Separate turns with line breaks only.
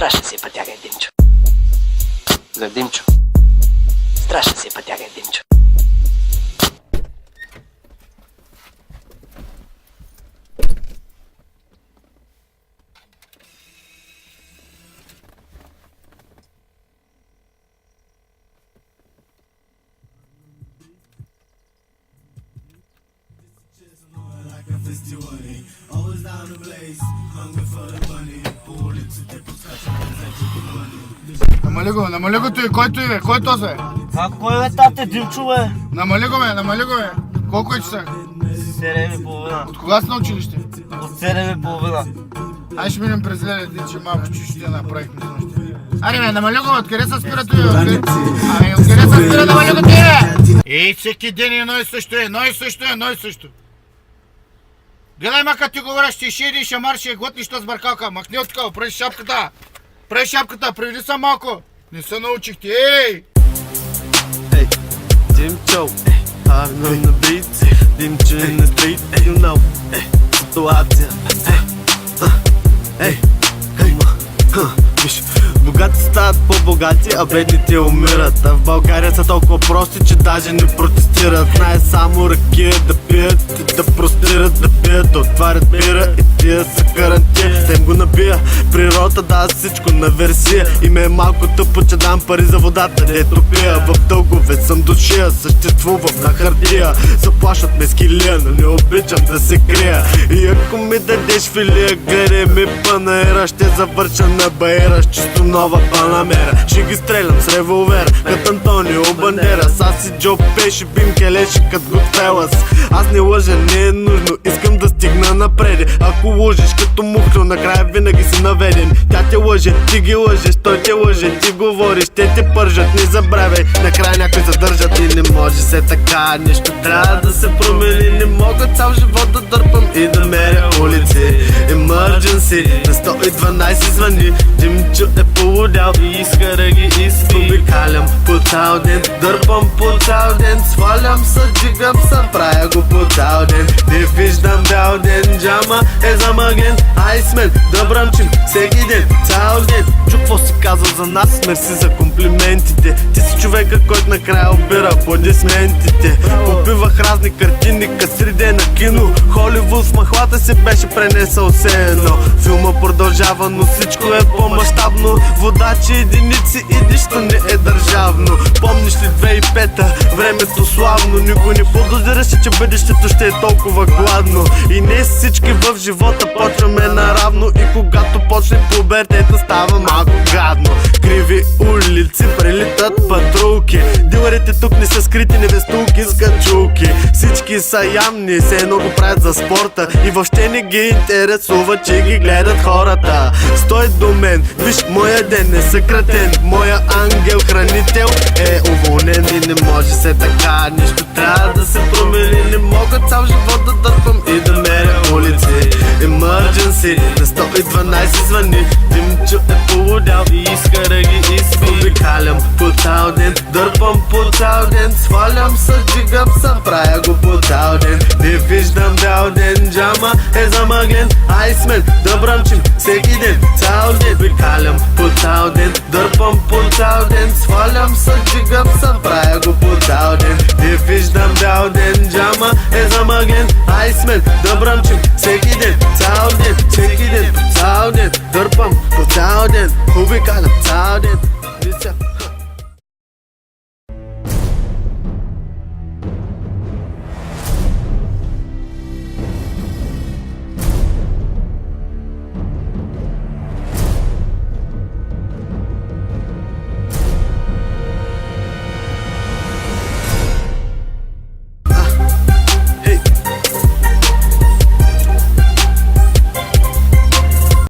Страшен си пътяга е Димчо.
За Димчо.
Страшен си пътяга е Димчо.
Намали го той, който е, кой е този бе?
Кой бе, тате, Димчо бе?
Намали го бе. Колко е часа?
7:30.
От кога си на училище?
От 7:30.
Ай ще минем през леда, един че малко ще направихме с нощи. Аре бе, намали го, откъде се спира той? Откъде се спира, намали го ти бе? Ей, всеки ден едно и също. Гледай ма като ти говоря, ще шеди и ще марш, ще готни, ще сбъркалка. Махни от такова, прави шапката. Приведи са малко. Не се научихте, ей!
Hey, Димчо, I'm on the beat, Димчо in the street, you know, ситуация, виж, богати стават по-богати, а бедните умират. А в България са толкова прости, че даже не протестират. Знае само ракия да пият и да простират, да пият, да отварят бира и тия са карантин. Тем го набия, природа дава всичко на версия. И ме е малко тъпо, че дам пари за водата, дето пия. В дългове съм душия, съществувам на хартия. Заплашват ме с килия, но не обичам да се крия. И ако ми дадеш филия, гледай ми панаера, ще завърша на баера с чисто нова панамера. Ще ги стрелям с револвера, като Антонио Бандера. Аз и Джо Пеши, Бим Келеши, като Готфелас. Аз не лъжа, не е нужно, искам да стигна напред. Ако лъжиш като мухло, накрая винаги си наведен. Тя те лъже, ти ги лъжеш, той те лъже, ти говориш, те пържат, не забравяй. Накрая някой задържат и не може се така. Нещо трябва да се промени, не мога цял живот да дърпам и да меря улици. Emergency, на 112 звъни. Димчо е полудял и иска да ги изпи. Обикалям по цял ден, дърпам по цял ден. Свалям се, дигам се, правя го по цял ден. Не виждам бял ден, джама е замъглен. Айсмен, да бръмчим всеки ден, цял ден. Чу какво си казал за нас, мерси за комплиментите. Ти си човека, който накрая обира аплодисментите. Попивах разни картини, касриде на кино. Холивуд с махлата се беше пренесъл все едно. Филма продължава, но всичко е по-мащабно. Водачи, единици и нищо не е държавно. Помниш ли 2005-та, времето славно. Никой не подозираше, че бъдещето ще е толкова гладно. И не всички в живота почваме наравно. И когато почне пубертета, става малко гадно. Криви улици, прелитат патрулки. Дилърите тук не са скрити, невестулки с качулки. Всички са ямни, все едно го правят за спорта. И въобще не ги интересува, че ги гледат хората. Стой до мен, виж, моя ден е съкратен. Моя ангел хранител е уволнен. И не може се така, нищо трябва да се промени. Не мога цял живот да дърпам и да меря улици. Emergency, на 112 звъни. Димчо е полудял и иска да ги изпи. Обикалям по цял ден, дърпам по цял ден. Свалям се, дигам се, правя го по цял ден. Не виждам бял ден, джама е замъглен. Айсмен, да бръмчим всеки ден, цял ден. Обикалям по цял ден, дърпам по цял ден. Свалям се, дигам се, правя го по цял ден. Не виждам бял ден, джама е замъглен. Айсмен, да бръмчим всеки ден, цял ден, всеки ден, цял ден. Дърпам по цял ден, обикалям цял ден.